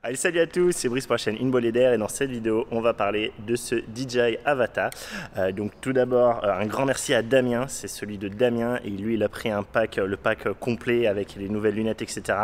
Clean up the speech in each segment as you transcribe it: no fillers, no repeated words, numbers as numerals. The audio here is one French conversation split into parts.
Allez, salut à tous, c'est Brice pour la chaîne InBoleDair et dans cette vidéo, on va parler de ce DJI Avata. Donc tout d'abord, un grand merci à Damien, c'est celui de Damien et lui il a pris un pack, le pack complet avec les nouvelles lunettes etc.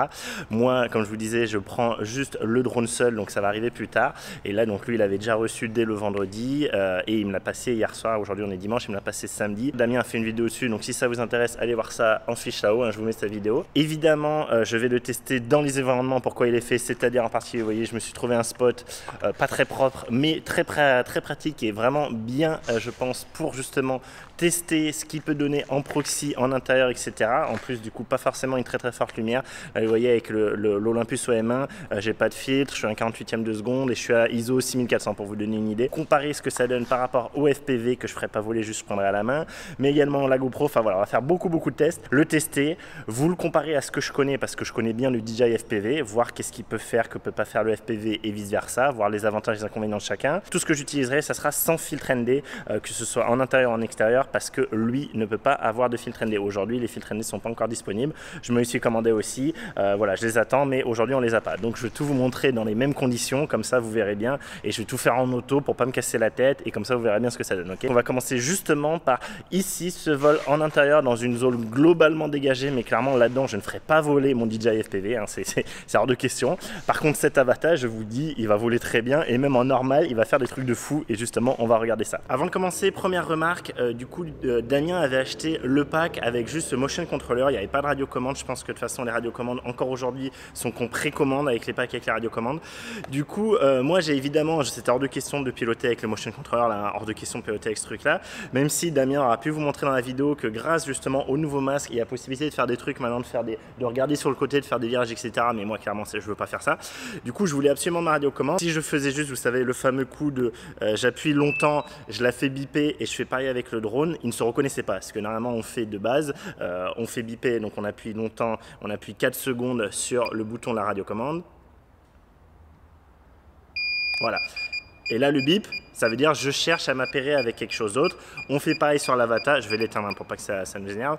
Moi, comme je vous disais, je prends juste le drone seul, donc ça va arriver plus tard. Et là, donc lui, il avait déjà reçu dès le vendredi et il me l'a passé hier soir. Aujourd'hui, on est dimanche, il me l'a passé samedi. Damien a fait une vidéo dessus, donc si ça vous intéresse, allez voir ça en fiche là-haut, hein, je vous mets sa vidéo. Évidemment, je vais le tester dans les environnements, pourquoi il est fait, c'est-à-dire en partie, vous voyez, je me suis trouvé un spot pas très propre, mais très pratique et vraiment bien, je pense, pour justement tester ce qu'il peut donner en proxy, en intérieur, etc. En plus, du coup, pas forcément une très forte lumière. Là, vous voyez, avec l'Olympus OM1, j'ai pas de filtre, je suis à un 48e de seconde et je suis à ISO 6400 pour vous donner une idée. Comparer ce que ça donne par rapport au FPV que je ferai pas voler, juste je prendrai à la main, mais également la GoPro. Enfin voilà, on va faire beaucoup de tests, le tester, vous le comparer à ce que je connais parce que je connais bien le DJI FPV, voir qu'est-ce qu'il peut faire, que peut pas faire le FPV et vice versa, voir les avantages et les inconvénients de chacun. Tout ce que j'utiliserai, ça sera sans filtre ND, que ce soit en intérieur ou en extérieur, parce que lui ne peut pas avoir de filtre ND. Aujourd'hui, les filtres ND ne sont pas encore disponibles. Je me les suis commandé aussi. Voilà, je les attends, mais aujourd'hui, on les a pas. Donc, je vais tout vous montrer dans les mêmes conditions, comme ça, vous verrez bien. Et je vais tout faire en auto pour pas me casser la tête. Et comme ça, vous verrez bien ce que ça donne. Okay, on va commencer justement par ici, ce vol en intérieur dans une zone globalement dégagée, mais clairement là-dedans, je ne ferai pas voler mon DJI FPV. Hein, c'est hors de question. Par contre, cet Avata, je vous dis, il va voler très bien. Et même en normal, il va faire des trucs de fou. Et justement, on va regarder ça. Avant de commencer, première remarque, du coup, Damien avait acheté le pack avec juste ce motion controller. Il n'y avait pas de radiocommande. Je pense que de toute façon, les radiocommandes encore aujourd'hui sont qu'on précommande avec les packs avec les radiocommandes. Du coup, moi, j'ai évidemment, c'était hors de question de piloter avec le motion controller, là, hors de question de piloter avec ce truc-là. Même si Damien aura pu vous montrer dans la vidéo que grâce justement au nouveau masque, il y a possibilité de faire des trucs maintenant, de regarder sur le côté, de faire des virages, etc. Mais moi, clairement, je veux pas faire ça. Du coup, je voulais absolument ma radiocommande. Si je faisais juste, vous savez, le fameux coup de j'appuie longtemps, je la fais biper et je fais pareil avec le drone, il ne se reconnaissait pas. Parce que normalement, on fait de base, on fait biper, donc on appuie longtemps, on appuie 4 secondes sur le bouton de la radiocommande. Voilà. Et là, le bip, ça veut dire je cherche à m'appairer avec quelque chose d'autre. On fait pareil sur l'Avata, je vais l'éteindre pour pas que ça nous énerve.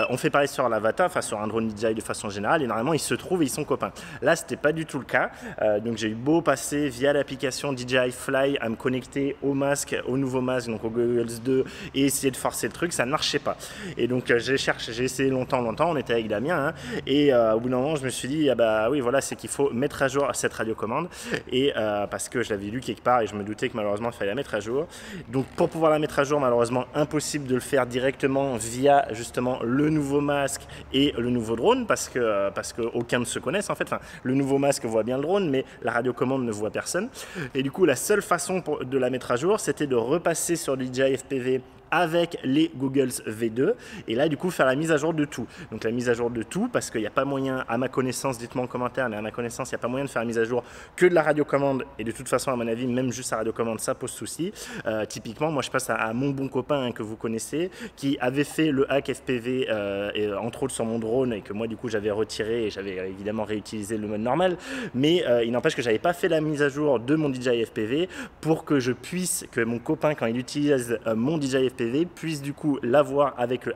On fait pareil sur l'Avata, enfin sur un drone DJI de façon générale, et normalement ils se trouvent et ils sont copains. Là, c'était pas du tout le cas. Donc j'ai eu beau passer via l'application DJI Fly à me connecter au masque, au nouveau masque, donc au Goggles 2, et essayer de forcer le truc, ça ne marchait pas. Et donc j'ai essayé longtemps, on était avec Damien, hein, et au bout d'un moment, je me suis dit, ah bah oui, voilà, c'est qu'il faut mettre à jour cette radiocommande, et parce que je l'avais lu quelque part et je me doutais que malheureusement il fallait la mettre à jour. Donc pour pouvoir la mettre à jour, malheureusement impossible de le faire directement via justement le nouveau masque et le nouveau drone parce que aucun ne se connaissent en fait. Enfin, le nouveau masque voit bien le drone, mais la radiocommande ne voit personne. Et du coup, la seule façon de la mettre à jour, c'était de repasser sur DJI FPV avec les Goggles V2 et là du coup faire la mise à jour de tout. Donc la mise à jour de tout parce qu'il n'y a pas moyen, à ma connaissance, dites-moi en commentaire, mais à ma connaissance il n'y a pas moyen de faire la mise à jour que de la radiocommande et de toute façon à mon avis même juste la radiocommande ça pose souci. Typiquement moi je passe à mon bon copain hein, que vous connaissez qui avait fait le hack FPV et, entre autres sur mon drone et que moi du coup j'avais retiré et j'avais évidemment réutilisé le mode normal, mais il n'empêche que j'avais pas fait la mise à jour de mon DJI FPV pour que je puisse, que mon copain quand il utilise mon DJI FPV puisse du coup l'avoir avec le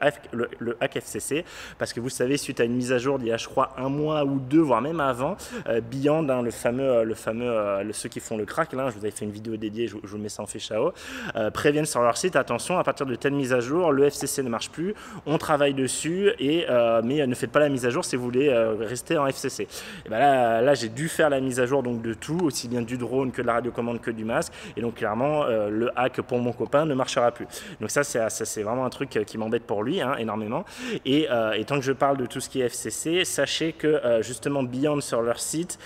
hack FCC parce que vous savez suite à une mise à jour d'il y a je crois un mois ou deux voire même avant, Beyond hein, ceux qui font le crack là, je vous avais fait une vidéo dédiée, je vous mets ça en fiche à haut, préviennent sur leur site attention à partir de telle mise à jour le FCC ne marche plus, on travaille dessus et mais ne faites pas la mise à jour si vous voulez rester en FCC. Et ben là j'ai dû faire la mise à jour donc de tout, aussi bien du drone que de la radiocommande que du masque et donc clairement le hack pour mon copain ne marchera plus. Donc ça c'est vraiment un truc qui m'embête pour lui hein, énormément et tant que je parle de tout ce qui est FCC, sachez que justement Beyond sur leur site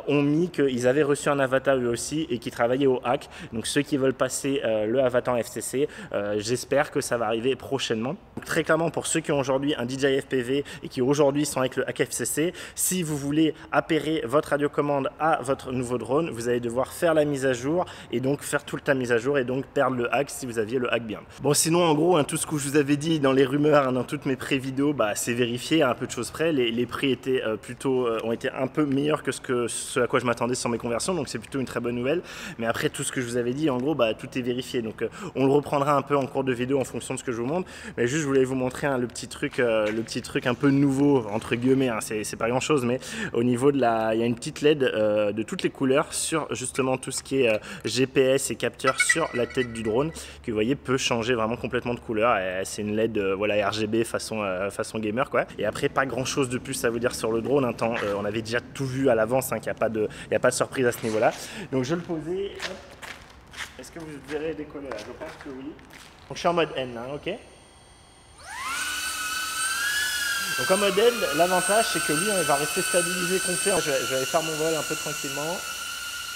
ont mis qu'ils avaient reçu un Avata eux aussi et qui travaillaient au hack, donc ceux qui veulent passer le Avata en FCC, j'espère que ça va arriver prochainement. Donc, très clairement pour ceux qui ont aujourd'hui un DJI FPV et qui aujourd'hui sont avec le hack FCC, si vous voulez appairer votre radiocommande à votre nouveau drone, vous allez devoir faire la mise à jour et donc faire toute la mise à jour et donc perdre le hack si vous aviez le hack Beyond. Bon, Bon, sinon, en gros, hein, tout ce que je vous avais dit dans les rumeurs, hein, dans toutes mes pré-vidéos, bah, c'est vérifié à un peu de choses près. Les prix étaient ont été un peu meilleurs que ce à quoi je m'attendais sur mes conversions, donc c'est plutôt une très bonne nouvelle. Mais après, tout ce que je vous avais dit, en gros, bah, tout est vérifié. Donc, on le reprendra un peu en cours de vidéo en fonction de ce que je vous montre. Mais juste, je voulais vous montrer hein, le petit truc un peu nouveau, entre guillemets. Hein, c'est pas grand-chose, mais au niveau de il y a une petite LED de toutes les couleurs sur justement tout ce qui est GPS et capteur sur la tête du drone, que vous voyez peut changer vraiment complètement de couleur. C'est une LED voilà, RGB façon gamer quoi. Et après pas grand chose de plus à vous dire sur le drone, hein, on avait déjà tout vu à l'avance, hein, qu'il n'y a pas de surprise à ce niveau là. Donc je vais le poser. Est-ce que vous verrez décoller là? Je pense que oui. Donc je suis en mode N, hein, ok. Donc en mode N, l'avantage c'est que lui il va rester stabilisé complet. Je vais aller faire mon vol un peu tranquillement.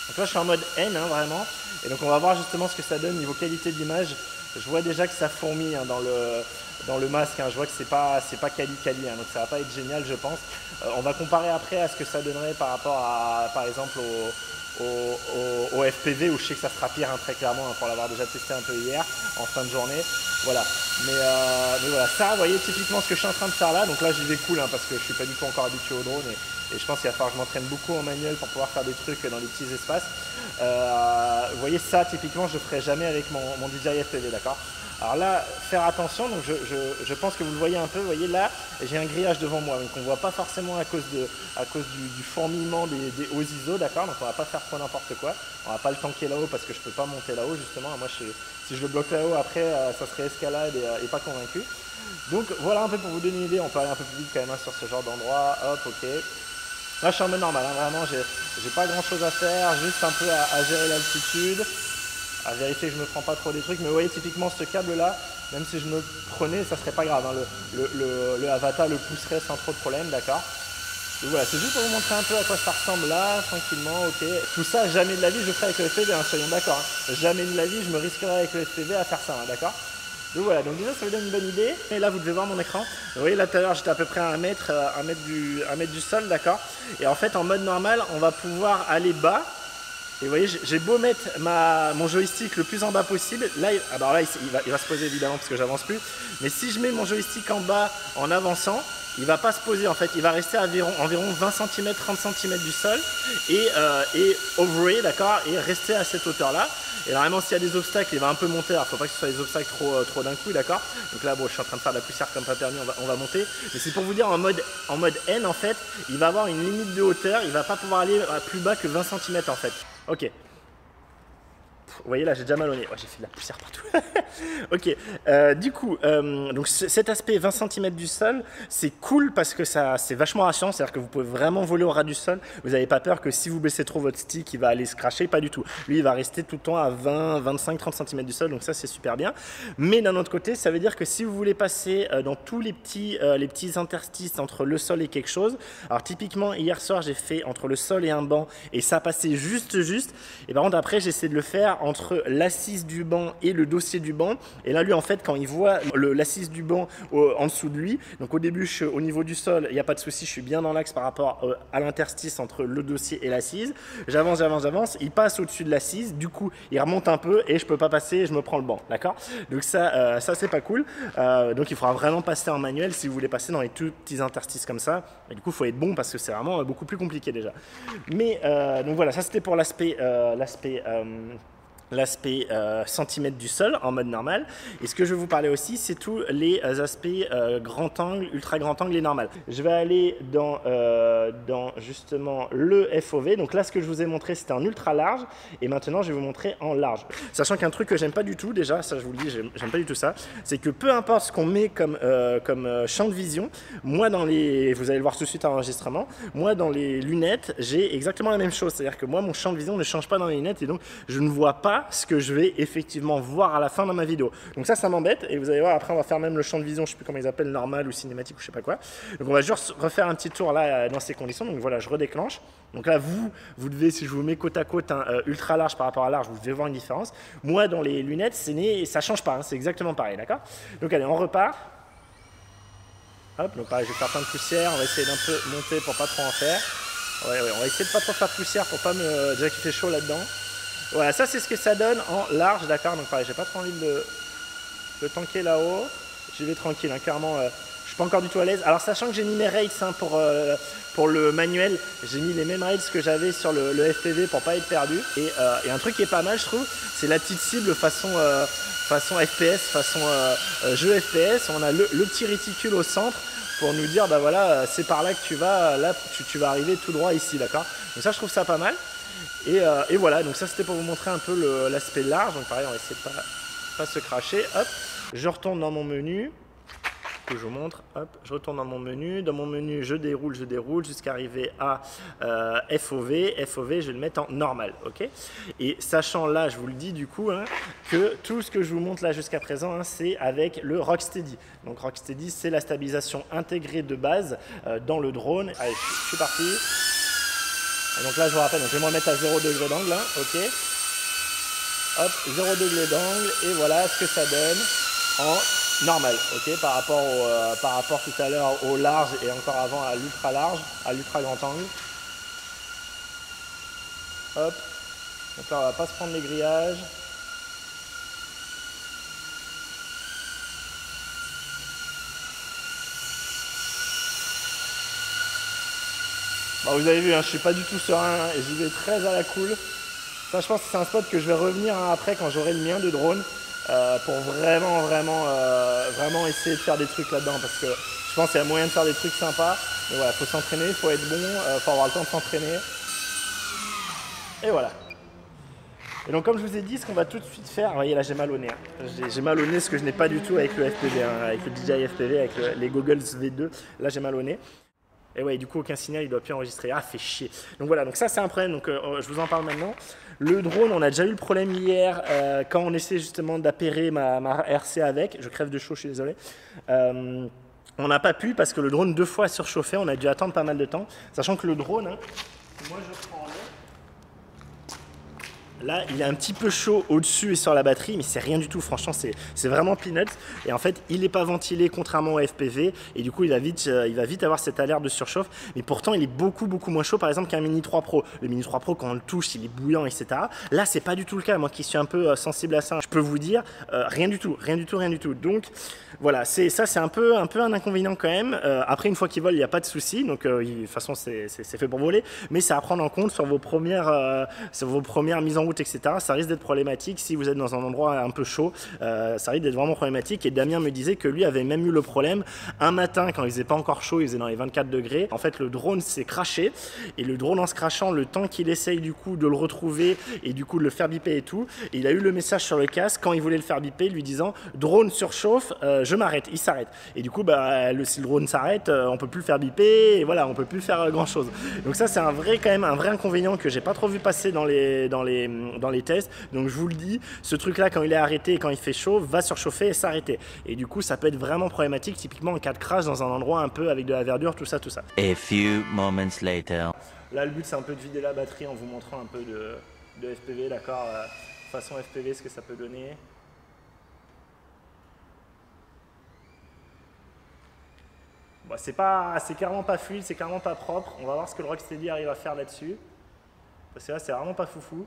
Donc là je suis en mode N hein, vraiment. Et donc on va voir justement ce que ça donne niveau qualité d'image. Je vois déjà que ça fourmille hein, dans le masque, hein. Je vois que c'est pas quali, hein, donc ça va pas être génial je pense. On va comparer après à ce que ça donnerait par rapport à par exemple au FPV où je sais que ça sera pire hein, très clairement hein, pour l'avoir déjà testé un peu hier en fin de journée. Voilà. Mais voilà, ça vous voyez typiquement ce que je suis en train de faire là. Donc là j'y vais cool hein, parce que je suis pas du tout encore habitué au drone et je pense qu'il va falloir que je m'entraîne beaucoup en manuel pour pouvoir faire des trucs dans les petits espaces. Vous voyez ça typiquement je ne ferai jamais avec mon DJI FPV, d'accord. Alors là faire attention, donc je pense que vous le voyez un peu, vous voyez là j'ai un grillage devant moi donc on ne voit pas forcément à cause du fourmillement des hauts ISO, d'accord. Donc on va pas faire trop n'importe quoi, on va pas le tanker là-haut parce que je peux pas monter là-haut justement. Moi si je le bloque là-haut après ça serait escalade et pas convaincu. Donc voilà un peu pour vous donner une idée, on peut aller un peu plus vite quand même hein, sur ce genre d'endroit. Hop, ok. Là je suis en mode normal, hein, vraiment j'ai pas grand chose à faire, juste un peu à gérer l'altitude, à vérifier que je me prends pas trop des trucs. Mais vous voyez typiquement ce câble là, même si je me prenais ça serait pas grave, hein, le Avata le pousserait sans trop de problème, d'accord. Donc voilà, c'est juste pour vous montrer un peu à quoi ça ressemble là, tranquillement, ok. Tout ça, jamais de la vie je le ferai avec le FPV, hein, soyons d'accord. Hein. Jamais de la vie je me risquerai avec le FPV à faire ça, hein, d'accord. Donc voilà, donc déjà ça vous donne une bonne idée. Et là vous devez voir mon écran. Vous voyez là tout à l'heure j'étais à peu près à 1 mètre du sol, d'accord. Et en fait en mode normal on va pouvoir aller bas. Et vous voyez j'ai beau mettre mon joystick le plus en bas possible. Là, alors là il va se poser évidemment parce que j'avance plus. Mais si je mets mon joystick en bas en avançant, il va pas se poser en fait, il va rester à environ 20 cm, 30 cm du sol et overay, d'accord, et rester à cette hauteur là. Et normalement s'il y a des obstacles il va un peu monter, alors faut pas que ce soit des obstacles trop d'un coup, d'accord. Donc là bon je suis en train de faire de la poussière comme pas permis, on va monter. Mais c'est pour vous dire en mode N en fait, il va avoir une limite de hauteur, il va pas pouvoir aller plus bas que 20 cm en fait. Ok. Vous voyez là j'ai déjà mal au nez, oh, j'ai fait de la poussière partout. Ok, du coup, donc cet aspect 20 cm du sol, c'est cool parce que c'est vachement rassurant, c'est-à-dire que vous pouvez vraiment voler au ras du sol, vous n'avez pas peur que si vous baissez trop votre stick, il va aller se cracher, pas du tout. Lui, il va rester tout le temps à 20, 25, 30 cm du sol, donc ça c'est super bien. Mais d'un autre côté, ça veut dire que si vous voulez passer dans tous les petits interstices entre le sol et quelque chose, alors typiquement hier soir j'ai fait entre le sol et un banc et ça passait juste, et par contre après j'essaie de le faire entre l'assise du banc et le dossier du banc. Et là, lui, en fait, quand il voit l'assise du banc en dessous de lui, donc au début, je suis au niveau du sol, il n'y a pas de souci, je suis bien dans l'axe par rapport à l'interstice entre le dossier et l'assise. J'avance, il passe au-dessus de l'assise, du coup, il remonte un peu et je peux pas passer et je me prends le banc, d'accord. Donc ça c'est pas cool. Donc il faudra vraiment passer en manuel si vous voulez passer dans les tout petits interstices comme ça. Et du coup, il faut être bon parce que c'est vraiment beaucoup plus compliqué déjà. Mais donc voilà, ça c'était pour l'aspect centimètre du sol en mode normal. Et ce que je vais vous parler aussi, c'est tous les aspects grand angle, ultra grand angle et normal. Je vais aller dans justement le FOV. Donc là, ce que je vous ai montré, c'était en ultra large. Et maintenant, je vais vous montrer en large. Sachant qu'un truc que j'aime pas du tout, déjà, ça je vous le dis, j'aime pas du tout ça, c'est que peu importe ce qu'on met comme champ de vision, moi dans les, vous allez le voir tout de suite à l'enregistrement, moi dans les lunettes, j'ai exactement la même chose. C'est-à-dire que moi, mon champ de vision ne change pas dans les lunettes et donc je ne vois pas ce que je vais effectivement voir à la fin dans ma vidéo. Donc ça m'embête et vous allez voir, après on va faire même le champ de vision, je sais plus comment ils appellent, normal ou cinématique ou je sais pas quoi. Donc on va juste refaire un petit tour là dans ces conditions. Donc voilà, je redéclenche. Donc là vous devez, si je vous mets côte à côte ultra large par rapport à large, vous devez voir une différence. Moi dans les lunettes, ça change pas, hein, c'est exactement pareil, d'accord. Donc allez, on repart. Hop, donc pareil, je vais faire plein de poussière, on va essayer d'un peu monter pour pas trop en faire. Ouais, on va essayer de pas trop faire de poussière pour pas me... Déjà qu'il fait chaud là-dedans. Voilà, ça c'est ce que ça donne en large, d'accord. Donc pareil, j'ai pas trop envie de le tanker là-haut. J'y vais tranquille, hein, clairement. Je suis pas encore du tout à l'aise. Alors sachant que j'ai mis mes rates hein, pour le manuel, j'ai mis les mêmes rates que j'avais sur le FPV pour pas être perdu. Et un truc qui est pas mal je trouve, c'est la petite cible façon FPS, façon jeu FPS. On a le petit réticule au centre pour nous dire bah voilà c'est par là que tu vas, là tu vas arriver tout droit ici, d'accord. Donc ça je trouve ça pas mal. Et voilà, donc ça c'était pour vous montrer un peu l'aspect large. Donc pareil on va essayer de pas se cracher. Hop, je retourne dans mon menu. Que je vous montre, hop, je retourne dans mon menu, je déroule jusqu'à arriver à FOV, je vais le mettre en normal, ok. Et sachant là, je vous le dis du coup, hein, que tout ce que je vous montre là jusqu'à présent, hein, c'est avec le Rocksteady. Donc Rocksteady, c'est la stabilisation intégrée de base dans le drone. Allez, je suis parti. Et donc là, je vous rappelle, donc je vais me remettre à 0 degré d'angle, hein, ok. Hop, 0 degré d'angle, et voilà ce que ça donne en normal, ok, par rapport tout à l'heure au large et encore avant à l'ultra large, à l'ultra grand angle. Hop, donc là on va pas se prendre les grillages. Bon, vous avez vu, hein, je suis pas du tout serein et j'y vais très à la cool. Ça, je pense que c'est un spot que je vais revenir hein, après quand j'aurai le mien de drone. Pour vraiment essayer de faire des trucs là-dedans parce que je pense qu'il y a moyen de faire des trucs sympas. Mais voilà, faut s'entraîner, il faut être bon, faut avoir le temps de s'entraîner. Et voilà. Et donc comme je vous ai dit, ce qu'on va tout de suite faire, vous voyez là j'ai mal au nez. Hein. J'ai mal au nez, ce que je n'ai pas du tout avec le FPV, hein, avec le DJI FPV, avec les Goggles V2. Là j'ai mal au nez. Et ouais, du coup, aucun signal, il ne doit plus enregistrer. Ah, fait chier. Donc voilà, donc ça, c'est un problème. Donc je vous en parle maintenant. Le drone, on a déjà eu le problème hier quand on essaie justement d'appairer ma RC avec. Je crève de chaud, je suis désolé. On n'a pas pu parce que le drone 2 fois a surchauffé. On a dû attendre pas mal de temps. Sachant que le drone, hein, moi je prends là, il est un petit peu chaud au-dessus et sur la batterie, mais c'est rien du tout. Franchement, c'est vraiment peanuts. Et en fait, il n'est pas ventilé contrairement au FPV. Et du coup, il va vite avoir cette alerte de surchauffe. Mais pourtant, il est beaucoup moins chaud, par exemple, qu'un Mini 3 Pro. Le Mini 3 Pro, quand on le touche, il est bouillant, etc. Là, c'est pas du tout le cas. Moi qui suis un peu sensible à ça, je peux vous dire, rien du tout. Donc, voilà, c'est un peu un inconvénient quand même. Après, une fois qu'il vole, il n'y a pas de souci. Donc, de toute façon, c'est fait pour voler. Mais c'est à prendre en compte sur vos premières mises en route, etc. Ça risque d'être problématique si vous êtes dans un endroit un peu chaud. Ça risque d'être vraiment problématique. Et Damien me disait que lui avait même eu le problème un matin quand il faisait pas encore chaud, il faisait dans les 24 degrés. En fait, le drone s'est crashé et le drone en se crachant, le temps qu'il essaye du coup de le retrouver et du coup de le faire biper et tout, et il a eu le message sur le casque quand il voulait le faire biper lui disant drone surchauffe, je m'arrête. Il s'arrête. Et du coup, bah, si le drone s'arrête, on peut plus le faire biper et voilà, on peut plus faire grand chose. Donc ça, c'est quand même un vrai inconvénient que j'ai pas trop vu passer dans les tests. Donc je vous le dis, ce truc là quand il est arrêté et quand il fait chaud va surchauffer et s'arrêter, et du coup ça peut être vraiment problématique typiquement en cas de crash dans un endroit un peu avec de la verdure, tout ça. A few moments later. Là le but c'est un peu de vider la batterie en vous montrant un peu de FPV, d'accord, façon FPV, ce que ça peut donner. Bon, c'est clairement pas fluide, c'est clairement pas propre. On va voir ce que le Rocksteady arrive à faire là-dessus, parce que là c'est vraiment pas foufou.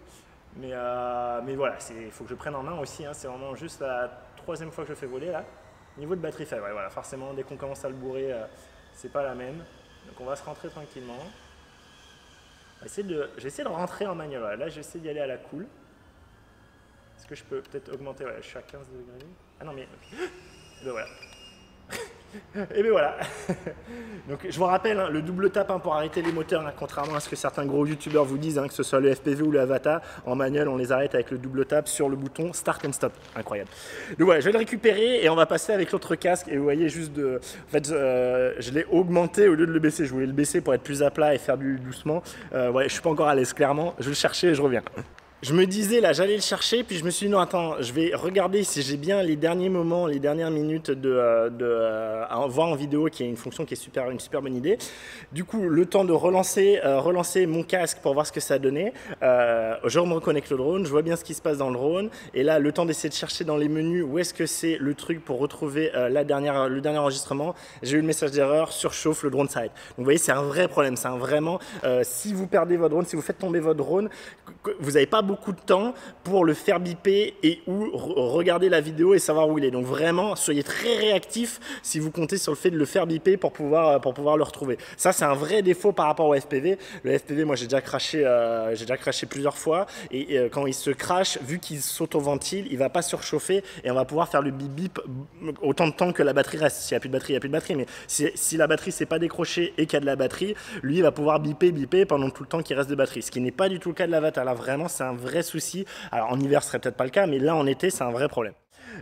Mais voilà, il faut que je prenne en main aussi, hein, c'est vraiment juste la 3e fois que je fais voler là. Niveau de batterie faible, ouais, voilà, forcément dès qu'on commence à le bourrer, c'est pas la même. Donc on va se rentrer tranquillement. Je vais essayer de rentrer en manuel, voilà. Là je vais essayer d'y aller à la cool. Est-ce que je peux peut-être augmenter, ouais, je suis à 15 degrés. Ah non mais, okay. Ben voilà. Et bien voilà. Donc je vous rappelle, hein, le double tap hein, pour arrêter les moteurs, hein, contrairement à ce que certains gros youtubeurs vous disent, hein, que ce soit le FPV ou le Avata, en manuel on les arrête avec le double tap sur le bouton Start and Stop. Incroyable. Donc voilà, je vais le récupérer et on va passer avec l'autre casque. Et vous voyez juste en fait, je l'ai augmenté au lieu de le baisser. Je voulais le baisser pour être plus à plat et faire du doucement. Ouais, je suis pas encore à l'aise clairement. Je vais le chercher et je reviens. Je me disais là, j'allais le chercher, puis je me suis dit non attends, je vais regarder si j'ai bien les derniers moments, les dernières minutes à voir en vidéo, qui est une fonction qui est une super bonne idée. Du coup, le temps de relancer mon casque pour voir ce que ça donnait. Je me reconnecte le drone, je vois bien ce qui se passe dans le drone, et là le temps d'essayer de chercher dans les menus où est-ce que c'est le truc pour retrouver le dernier enregistrement. J'ai eu le message d'erreur, surchauffe, le drone s'arrête. Donc vous voyez, c'est un vrai problème, c'est vraiment si vous perdez votre drone, si vous faites tomber votre drone, vous n'avez pas beaucoup de temps pour le faire biper et ou regarder la vidéo et savoir où il est. Donc vraiment, soyez très réactifs si vous comptez sur le fait de le faire biper pour pouvoir le retrouver. Ça, c'est un vrai défaut par rapport au FPV. Le FPV, moi, j'ai déjà craché plusieurs fois et quand il se crache, vu qu'il s'auto-ventile, il va pas surchauffer et on va pouvoir faire le bip bip autant de temps que la batterie reste. S'il n'y a plus de batterie, il n'y a plus de batterie, mais si la batterie s'est pas décrochée et qu'il y a de la batterie, lui, il va pouvoir biper pendant tout le temps qu'il reste de batterie, ce qui n'est pas du tout le cas de l'Avata. Là, vraiment, c'est un vrai souci. Alors, en hiver, ce serait peut-être pas le cas, mais là, en été, c'est un vrai problème.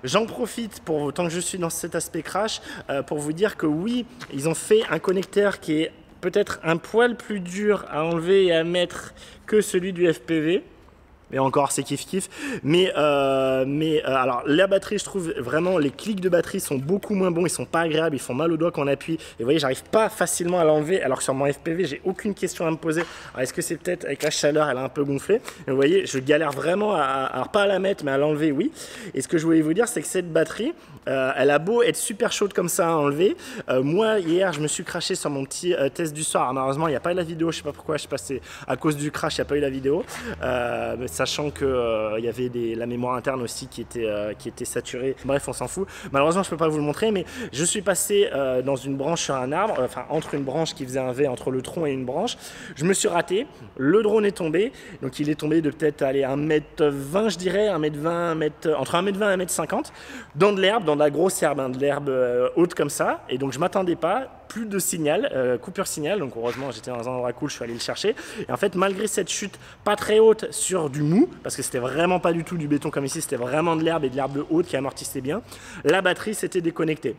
J'en profite, tant que je suis dans cet aspect crash, pour vous dire que oui, ils ont fait un connecteur qui est peut-être un poil plus dur à enlever et à mettre que celui du FPV. Et encore, c'est kiff-kiff. Mais alors, la batterie, je trouve vraiment, les clics de batterie sont beaucoup moins bons. Ils sont pas agréables, ils font mal au doigt quand on appuie. Et vous voyez, j'arrive pas facilement à l'enlever. Alors que sur mon FPV, j'ai aucune question à me poser. Alors, est-ce que c'est peut-être avec la chaleur, elle a un peu gonflé? Et vous voyez, je galère vraiment alors pas à la mettre, mais à l'enlever, oui. Et ce que je voulais vous dire, c'est que cette batterie, elle a beau être super chaude comme ça à enlever. Moi, hier, je me suis craché sur mon petit test du soir. Alors, malheureusement, il n'y a pas eu la vidéo. Je sais pas pourquoi, je sais pas si c'est à cause du crash, il n'y a pas eu la vidéo. Sachant que y avait la mémoire interne aussi qui était saturée. Bref, on s'en fout. Malheureusement, je peux pas vous le montrer, mais je suis passé dans une branche sur un arbre, enfin entre une branche qui faisait un V entre le tronc et une branche. Je me suis raté. Le drone est tombé. Donc, il est tombé de peut-être aller 1m20, je dirais, 1m20, entre 1m20 et 1m50, dans de l'herbe, dans de la grosse herbe, hein, de l'herbe haute comme ça. Et donc, je m'attendais pas. Plus de signal, coupure signal. Donc, heureusement, j'étais dans un endroit cool, je suis allé le chercher. Et en fait, malgré cette chute pas très haute sur du mou, parce que c'était vraiment pas du tout du béton comme ici, c'était vraiment de l'herbe et de l'herbe haute qui amortissait bien, la batterie s'était déconnectée.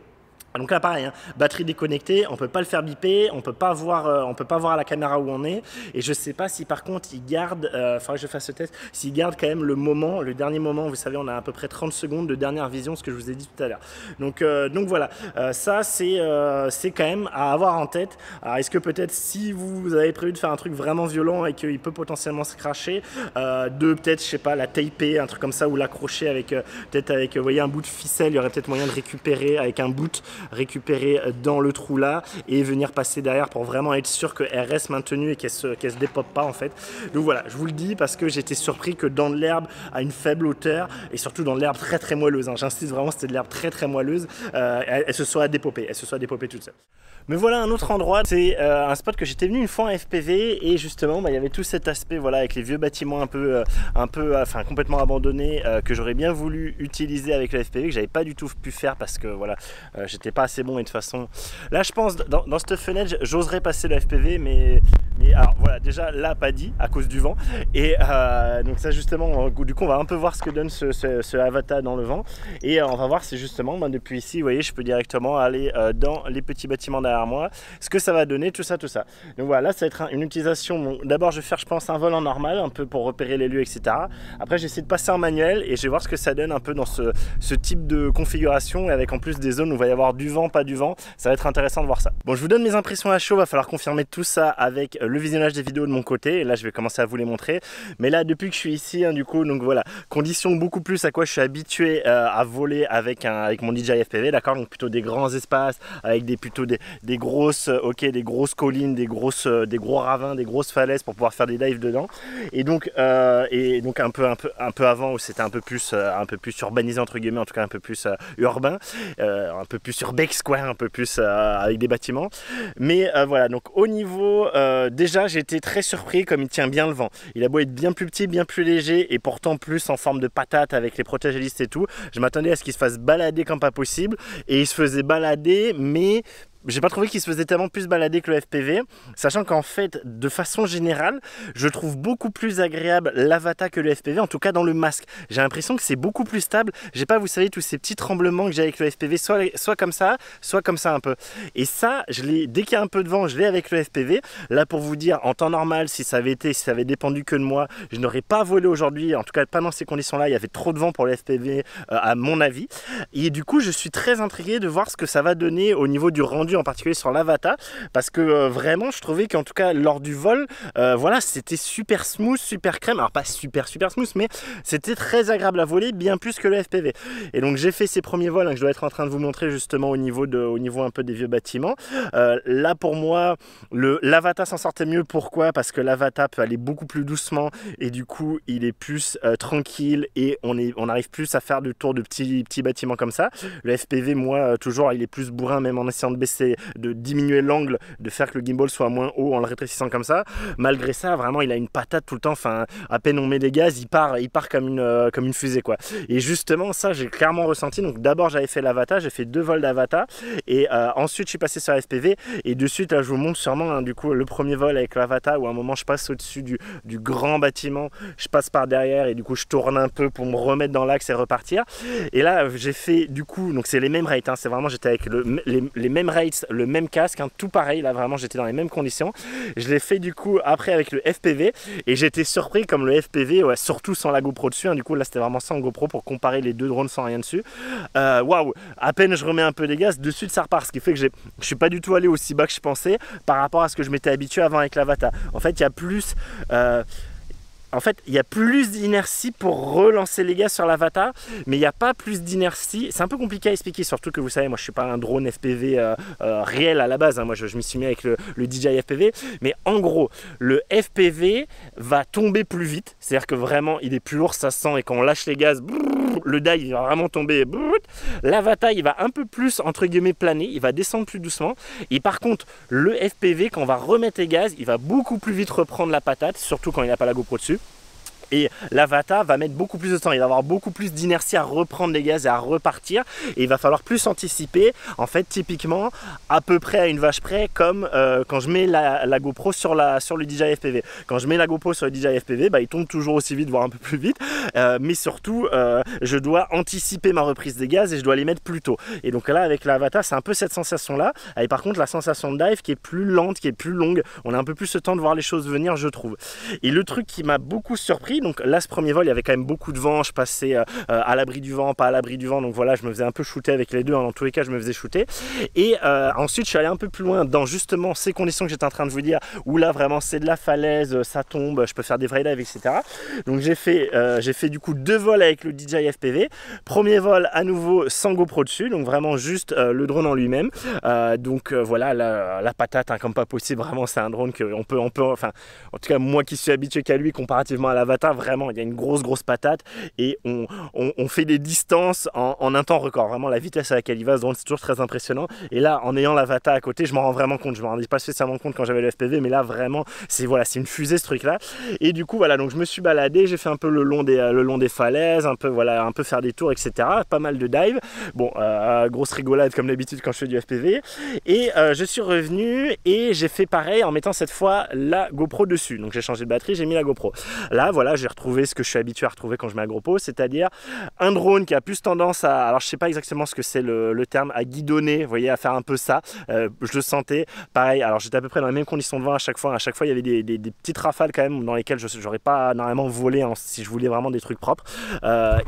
Donc là pareil, hein, batterie déconnectée, on peut pas le faire biper, on peut pas voir à la caméra où on est. Et je sais pas si par contre il garde, faudrait que je fasse ce test, s'il garde quand même le dernier moment, vous savez, on a à peu près 30 secondes de dernière vision, ce que je vous ai dit tout à l'heure. Donc voilà, ça c'est quand même à avoir en tête. Alors est-ce que peut-être si vous avez prévu de faire un truc vraiment violent et qu'il peut potentiellement se cracher, peut-être, je sais pas, la taper, un truc comme ça, ou l'accrocher avec, peut-être avec, vous voyez, un bout de ficelle, il y aurait peut-être moyen de récupérer avec un bout, récupérer dans le trou là et venir passer derrière pour vraiment être sûr qu'elle reste maintenue et qu'elle se dépop pas en fait. Donc voilà, je vous le dis parce que j'étais surpris que dans de l'herbe à une faible hauteur et surtout dans de l'herbe très très moelleuse, hein, j'insiste vraiment, c'était de l'herbe très très moelleuse, elle se soit dépopée toute seule. Me voilà un autre endroit, c'est un spot que j'étais venu une fois en FPV et justement il y avait tout cet aspect voilà avec les vieux bâtiments enfin complètement abandonnés que j'aurais bien voulu utiliser avec le FPV, que j'avais pas du tout pu faire parce que voilà j'étais pas assez bon et de toute façon là je pense dans cette fenêtre j'oserais passer le FPV mais alors voilà déjà là pas dit à cause du vent et donc ça justement du coup on va un peu voir ce que donne ce Avata dans le vent et on va voir si justement depuis ici vous voyez je peux directement aller dans les petits bâtiments derrière moi, ce que ça va donner, tout ça. Donc voilà, là ça va être une utilisation, bon, d'abord je vais faire je pense un vol en normal, un peu pour repérer les lieux, etc. Après j'essaie de passer en manuel et je vais voir ce que ça donne un peu dans ce type de configuration, et avec en plus des zones où il va y avoir du vent, pas du vent, ça va être intéressant de voir ça. Bon, je vous donne mes impressions à chaud, va falloir confirmer tout ça avec le visionnage des vidéos de mon côté, et là je vais commencer à vous les montrer, mais là depuis que je suis ici, hein, du coup, donc voilà, conditions beaucoup plus à quoi je suis habitué à voler avec mon DJI FPV, d'accord, donc plutôt des grands espaces, avec des grosses collines, des gros ravins, des grosses falaises pour pouvoir faire des dives dedans. Et donc un peu avant où c'était un peu plus urbanisé entre guillemets, en tout cas un peu plus urbain, un peu plus urbex quoi, un peu plus avec des bâtiments. Mais voilà, donc au niveau déjà j'ai été très surpris comme il tient bien le vent. Il a beau être bien plus petit, bien plus léger et pourtant plus en forme de patate avec les protège-hélices et tout. Je m'attendais à ce qu'il se fasse balader comme pas possible et il se faisait balader mais j'ai pas trouvé qu'il se faisait tellement plus balader que le FPV, sachant qu'en fait, de façon générale, je trouve beaucoup plus agréable l'Avata que le FPV, en tout cas dans le masque. J'ai l'impression que c'est beaucoup plus stable. J'ai pas, vous savez, tous ces petits tremblements que j'ai avec le FPV, soit comme ça un peu. Et ça, dès qu'il y a un peu de vent, je l'ai avec le FPV. Là, pour vous dire, en temps normal, si ça avait dépendu que de moi, je n'aurais pas volé aujourd'hui, en tout cas pas dans ces conditions-là. Il y avait trop de vent pour le FPV, à mon avis. Et du coup, je suis très intrigué de voir ce que ça va donner au niveau du rendu en particulier sur l'Avata, parce que vraiment je trouvais qu'en tout cas lors du vol, voilà, c'était super smooth, super crème, alors pas super smooth, mais c'était très agréable à voler, bien plus que le FPV. Et donc j'ai fait ces premiers vols, hein, que je dois être en train de vous montrer justement au niveau un peu des vieux bâtiments. Là pour moi, l'Avata s'en sortait mieux. Pourquoi? Parce que l'Avata peut aller beaucoup plus doucement et du coup il est plus tranquille et on arrive plus à faire le tour de petits bâtiments comme ça. Le FPV, moi toujours, il est plus bourrin, même en essayant de diminuer l'angle, de faire que le gimbal soit moins haut en le rétrécissant comme ça. Malgré ça, vraiment il a une patate tout le temps, enfin à peine on met des gaz, il part comme une fusée quoi. Et justement ça j'ai clairement ressenti. Donc d'abord j'avais fait l'Avata, j'ai fait 2 vols d'Avata et ensuite je suis passé sur la FPV et de suite là je vous montre sûrement, hein, du coup le premier vol avec l'Avata où à un moment je passe au-dessus du grand bâtiment, je passe par derrière et du coup je tourne un peu pour me remettre dans l'axe et repartir. Et là j'ai fait du coup, donc c'est les mêmes rates, hein, c'est vraiment, j'étais avec les mêmes rates, le même casque, hein, tout pareil, là vraiment j'étais dans les mêmes conditions. Je l'ai fait du coup après avec le FPV et j'étais surpris comme le FPV, ouais, surtout sans la GoPro dessus, hein, du coup là c'était vraiment sans GoPro pour comparer les 2 drones sans rien dessus. Waouh, à peine je remets un peu des gaz, de suite ça repart, ce qui fait que je suis pas du tout allé aussi bas que je pensais par rapport à ce que je m'étais habitué avant avec l'Avata. En fait il y a plus d'inertie pour relancer les gaz sur l'Avata, mais il n'y a pas plus d'inertie. C'est un peu compliqué à expliquer, surtout que vous savez, moi je suis pas un drone FPV réel à la base, hein. Moi je m'y suis mis avec le DJI FPV, mais en gros, le FPV va tomber plus vite, c'est-à-dire que vraiment il est plus lourd, ça se sent, et quand on lâche les gaz, le dive il va vraiment tomber. L'Avata il va un peu plus entre guillemets planer, il va descendre plus doucement, et par contre le FPV quand on va remettre les gaz, il va beaucoup plus vite reprendre la patate, surtout quand il n'a pas la GoPro dessus. Et l'Avata va mettre beaucoup plus de temps, il va avoir beaucoup plus d'inertie à reprendre les gaz et à repartir, et il va falloir plus anticiper, en fait typiquement à peu près à une vache près, comme quand je mets la GoPro sur le DJI FPV. Quand je mets la GoPro sur le DJI FPV, bah, il tombe toujours aussi vite, voire un peu plus vite, mais surtout je dois anticiper ma reprise des gaz et je dois les mettre plus tôt. Et donc là avec l'Avata c'est un peu cette sensation là, avec par contre la sensation de dive qui est plus lente, qui est plus longue, on a un peu plus le temps de voir les choses venir, je trouve. Et le truc qui m'a beaucoup surpris, donc là ce premier vol il y avait quand même beaucoup de vent, je passais à l'abri du vent, pas à l'abri du vent, donc voilà, je me faisais un peu shooter avec les deux, hein, dans tous les cas je me faisais shooter. Et ensuite je suis allé un peu plus loin dans justement ces conditions que j'étais en train de vous dire, où là vraiment c'est de la falaise, ça tombe, je peux faire des vrais dives, etc. Donc j'ai fait du coup 2 vols avec le DJI FPV. Premier vol à nouveau sans GoPro dessus, donc vraiment juste le drone en lui-même. Voilà, la patate, hein, comme pas possible, vraiment c'est un drone qu'on peut, enfin en tout cas moi qui suis habitué qu'à lui comparativement à l'Avata, vraiment il y a une grosse patate et on fait des distances en un temps record. Vraiment la vitesse à laquelle il va, ce drone c'est toujours très impressionnant. Et là en ayant l'Avata à côté, je m'en rends vraiment compte, je me rendais pas spécialement compte quand j'avais le FPV, mais là vraiment c'est voilà, c'est une fusée ce truc là. Et du coup voilà, donc je me suis baladé, j'ai fait un peu le long des falaises, un peu voilà, un peu faire des tours, etc. Pas mal de dive. Bon, grosse rigolade comme d'habitude quand je fais du FPV. Et je suis revenu et j'ai fait pareil en mettant cette fois la GoPro dessus. Donc j'ai changé de batterie, j'ai mis la GoPro. Là voilà, j'ai retrouvé ce que je suis habitué à retrouver quand je mets la GoPro, c'est-à-dire un drone qui a plus tendance à, alors je sais pas exactement ce que c'est le terme, à guidonner, vous voyez, à faire un peu ça. Je le sentais, pareil, alors j'étais à peu près dans les mêmes conditions de vent à chaque fois il y avait des petites rafales quand même dans lesquelles j'aurais pas normalement volé, hein, si je voulais vraiment des trucs propres.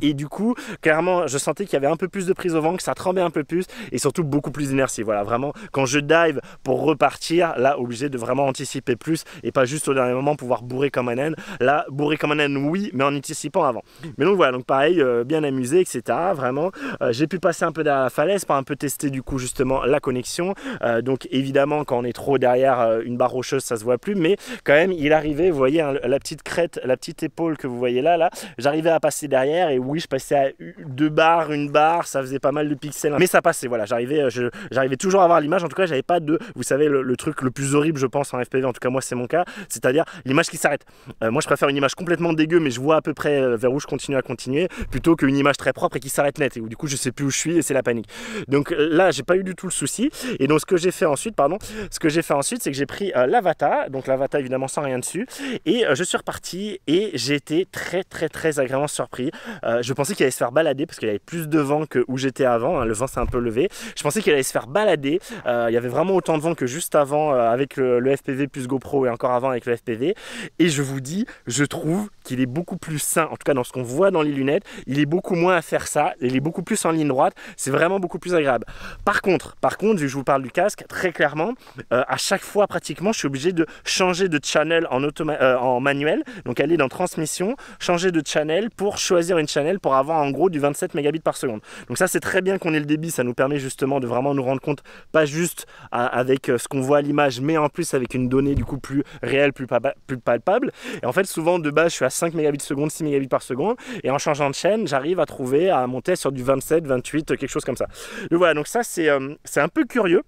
Et du coup, clairement, je sentais qu'il y avait un peu plus de prise au vent, que ça tremblait un peu plus et surtout beaucoup plus d'inertie. Voilà, vraiment, quand je dive pour repartir, là, obligé de vraiment anticiper plus et pas juste au dernier moment pouvoir bourrer comme un âne. Là, bourrer comme un âne, oui, mais en anticipant avant. Mais donc voilà, donc pareil, bien amusé, etc. Vraiment, j'ai pu passer un peu derrière la falaise pour un peu tester du coup justement la connexion. Donc évidemment, quand on est trop derrière une barre rocheuse, ça se voit plus, mais quand même, il arrivait, vous voyez, hein, la petite crête, la petite épaule que vous voyez là, j'arrivais à passer derrière et oui, je passais à 2 barres, 1 barre, ça faisait pas mal de pixels, mais ça passait, voilà, j'arrivais toujours à avoir l'image, en tout cas, j'avais pas de, vous savez, le truc le plus horrible, je pense, en FPV, en tout cas, moi, c'est mon cas, c'est-à-dire l'image qui s'arrête. Moi, je préfère une image complètement dégueu, mais je vois à peu près vers où je continue à continuer, plutôt qu'une image très propre et qui s'arrête net, et où du coup, je sais plus où je suis et c'est la panique. Donc là, j'ai pas eu du tout le souci, et donc ce que j'ai fait ensuite, c'est que j'ai pris l'Avata, donc l'Avata évidemment sans rien dessus, et je suis reparti et j'ai été très agréablement surpris. Je pensais qu'il allait se faire balader parce qu'il y avait plus de vent que où j'étais avant, hein, le vent s'est un peu levé. Je pensais qu'il allait se faire balader, il y avait vraiment autant de vent que juste avant avec le FPV plus GoPro et encore avant avec le FPV, et je vous dis, je trouve qu'il est beaucoup plus sain, en tout cas dans ce qu'on voit dans les lunettes, il est beaucoup moins à faire ça, il est beaucoup plus en ligne droite, c'est vraiment beaucoup plus agréable. Par contre, vu que je vous parle du casque, très clairement, à chaque fois pratiquement, je suis obligé de changer de channel en manuel, donc aller dans transmission, changer de channel pour choisir une channel pour avoir en gros du 27 mégabits par seconde. Donc ça c'est très bien qu'on ait le débit, ça nous permet justement de vraiment nous rendre compte, pas juste avec ce qu'on voit à l'image, mais en plus avec une donnée du coup plus réelle, plus palpable. Et en fait souvent de base je suis à 5 mégabits seconde, 6 mégabits par seconde, et en changeant de chaîne, j'arrive à monter sur du 27, 28, quelque chose comme ça. Donc voilà, donc ça c'est un peu curieux.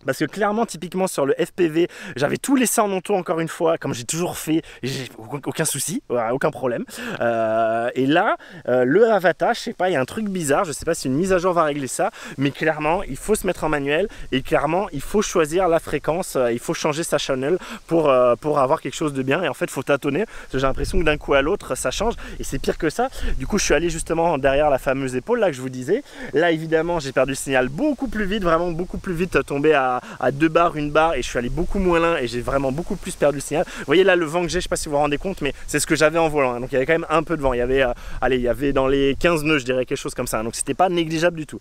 Parce que clairement, typiquement sur le FPV, j'avais tout laissé en auto encore une fois, comme j'ai toujours fait, j'ai aucun souci, aucun problème. Et là, le Avata, je sais pas, il y a un truc bizarre, je sais pas si une mise à jour va régler ça, mais clairement, il faut se mettre en manuel et clairement, il faut choisir la fréquence, il faut changer sa channel pour avoir quelque chose de bien. Et en fait, il faut tâtonner, parce que j'ai l'impression que d'un coup à l'autre, ça change et c'est pire que ça. Du coup, je suis allé justement derrière la fameuse épaule, là que je vous disais. Là, évidemment, j'ai perdu le signal beaucoup plus vite, vraiment beaucoup plus vite, tombé à 2 barres, 1 barre, et je suis allé beaucoup moins loin et j'ai vraiment beaucoup plus perdu le signal. Vous voyez là le vent que j'ai, je sais pas si vous vous rendez compte, mais c'est ce que j'avais en volant, hein. Donc il y avait quand même un peu de vent, il y avait allez, il y avait dans les 15 nœuds, je dirais, quelque chose comme ça, hein. Donc c'était pas négligeable du tout.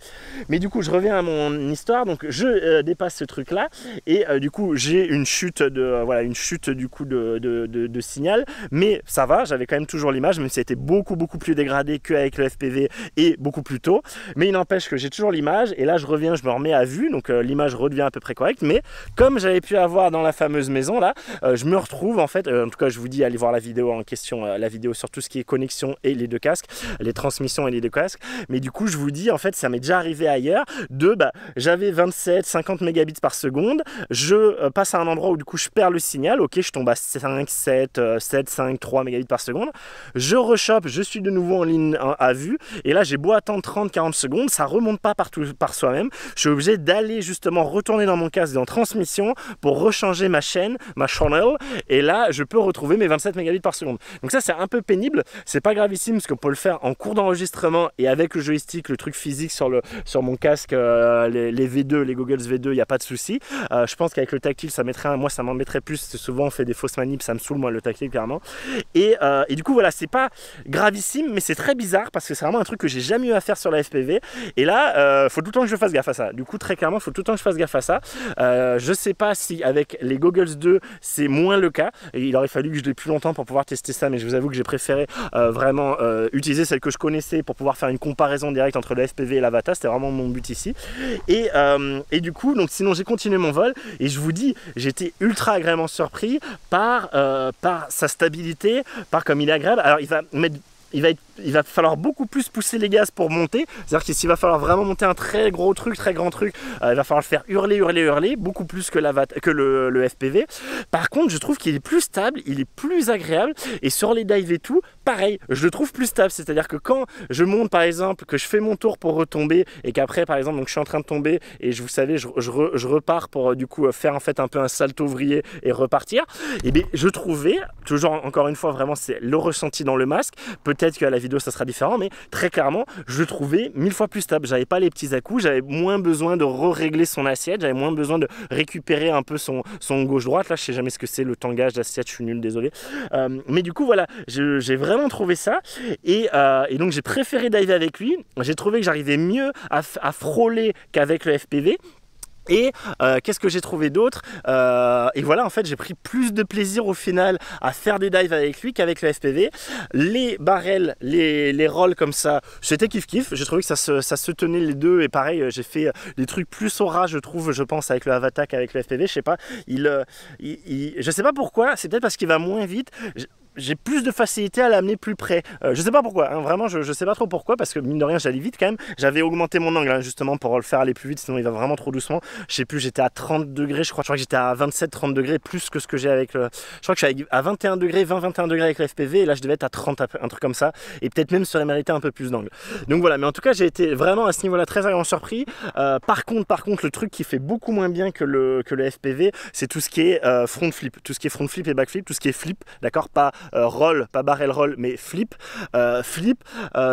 Mais du coup je reviens à mon histoire, donc je dépasse ce truc là et du coup j'ai une chute une chute du coup de signal, mais ça va, j'avais quand même toujours l'image, même si ça a été beaucoup plus dégradé qu'avec le FPV et beaucoup plus tôt, mais il n'empêche que j'ai toujours l'image. Et là je reviens, je me remets à vue, donc l'image redevient à peu près correcte. Mais comme j'avais pu avoir dans la fameuse maison là, je me retrouve en fait, en tout cas je vous dis allez voir la vidéo en question, la vidéo sur tout ce qui est connexion et les deux casques, les transmissions et les deux casques. Mais du coup je vous dis en fait ça m'est déjà arrivé ailleurs j'avais 27-50 mégabits par seconde, je passe à un endroit où du coup je perds le signal, ok, je tombe à 5, 7, 5, 3 mégabits par seconde, je rechoppe, je suis de nouveau en ligne à vue et là j'ai beau attendre 30-40 secondes, ça remonte pas partout par soi-même, je suis obligé d'aller justement retourner dans mon casque en transmission pour rechanger ma chaîne, ma channel, et là je peux retrouver mes 27 mégabits par seconde. Donc ça c'est un peu pénible, c'est pas gravissime parce qu'on peut le faire en cours d'enregistrement et avec le joystick, le truc physique sur mon casque, les V2, les Goggles V2, il n'y a pas de souci. Je pense qu'avec le tactile ça mettrait moi ça m'embêterait plus, souvent on fait des fausses manips, ça me saoule moi le tactile clairement. Et du coup voilà, c'est pas gravissime mais c'est très bizarre parce que c'est vraiment un truc que j'ai jamais eu à faire sur la FPV et là faut tout le temps que je fasse gaffe à ça. Du coup très clairement faut tout le temps que je fasse gaffe à ça. Je sais pas si avec les Goggles 2 c'est moins le cas et il aurait fallu que je l'ai plus longtemps pour pouvoir tester ça, mais je vous avoue que j'ai préféré vraiment utiliser celle que je connaissais pour pouvoir faire une comparaison directe entre le FPV et l'Avata, c'était vraiment mon but ici. Et du coup donc sinon j'ai continué mon vol et je vous dis j'étais ultra agréablement surpris par sa stabilité, par comme il est agréable. Alors il va falloir beaucoup plus pousser les gaz pour monter, c'est-à-dire que s'il va falloir vraiment monter un très gros truc, très grand truc, il va falloir le faire hurler, beaucoup plus que le FPV. Par contre je trouve qu'il est plus stable, il est plus agréable et sur les dives et tout, pareil, je le trouve plus stable, c'est-à-dire que quand je monte par exemple, que je fais mon tour pour retomber et qu'après par exemple donc je suis en train de tomber et vous savez je repars pour du coup faire en fait un peu un salto ouvrier et repartir, et bien je trouvais, toujours encore une fois vraiment c'est le ressenti dans le masque, peut-être qu'à la vidéo ça sera différent, mais très clairement je le trouvais 1000 fois plus stable, j'avais pas les petits à-coups, j'avais moins besoin de régler son assiette, j'avais moins besoin de récupérer un peu son gauche-droite, là je sais jamais ce que c'est le tangage d'assiette, je suis nul, désolé, mais du coup voilà, j'ai vraiment trouvé ça et donc j'ai préféré diver avec lui, j'ai trouvé que j'arrivais mieux à frôler qu'avec le FPV. Et qu'est-ce que j'ai trouvé d'autre, et voilà, en fait j'ai pris plus de plaisir au final à faire des dives avec lui qu'avec le FPV. Les barrels, les rolls comme ça, c'était kiff, j'ai trouvé que ça se tenait les deux. Et pareil, j'ai fait des trucs plus au ras, je trouve, je pense, avec le Avata qu'avec le FPV. Je sais pas, je sais pas pourquoi, c'est peut-être parce qu'il va moins vite. J'ai plus de facilité à l'amener plus près, je sais pas pourquoi, hein, vraiment je sais pas trop pourquoi, parce que mine de rien j'allais vite quand même, j'avais augmenté mon angle hein, justement pour le faire aller plus vite, sinon il va vraiment trop doucement. Je sais plus, j'étais à 30 degrés je crois que j'étais à 27-30 degrés plus que ce que j'ai avec le, je crois que je suis à 21 degrés, 20-21 degrés avec le FPV et là je devais être à 30, un truc comme ça, et peut-être même sur mérité un peu plus d'angle. Donc voilà, mais en tout cas j'ai été vraiment à ce niveau là très agréablement surpris. Par contre le truc qui fait beaucoup moins bien que le FPV, c'est tout ce qui est front flip, tout ce qui est front flip et back flip, tout ce qui est flip, d'accord, pas roll, pas barrel roll, mais flip,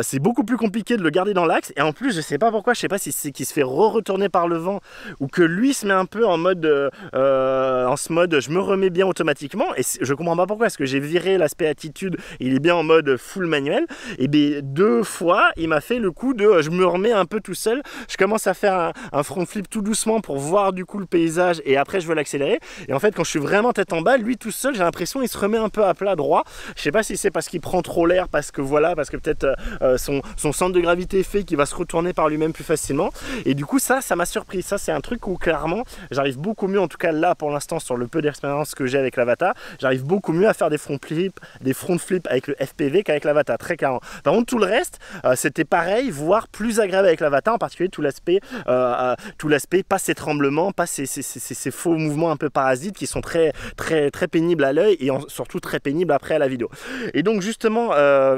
c'est beaucoup plus compliqué de le garder dans l'axe. Et en plus, je sais pas pourquoi, je sais pas si c'est qu'il se fait retourner par le vent ou que lui se met un peu en mode, je me remets bien automatiquement. Et je comprends pas pourquoi, parce que j'ai viré l'aspect attitude, il est bien en mode full manuel. Et bien 2 fois, il m'a fait le coup de, je me remets un peu tout seul. Je commence à faire un front flip tout doucement pour voir du coup le paysage et après je veux l'accélérer. Et en fait, quand je suis vraiment tête en bas, lui tout seul, j'ai l'impression il se remet un peu à plat droit. Je sais pas si c'est parce qu'il prend trop l'air, parce que voilà, parce que peut-être son centre de gravité fait qu'il va se retourner par lui-même plus facilement. Et du coup, ça m'a surpris. Ça, c'est un truc où clairement, j'arrive beaucoup mieux, en tout cas là pour l'instant, sur le peu d'expérience que j'ai avec l'Avata, j'arrive beaucoup mieux à faire des front flips avec le FPV qu'avec l'Avata, très clairement. Par contre, tout le reste, c'était pareil, voire plus agréable avec l'Avata, en particulier tout l'aspect, pas ces tremblements, pas ces faux mouvements un peu parasites qui sont très pénibles à l'œil et surtout très pénibles après à la vidéo. Et donc justement,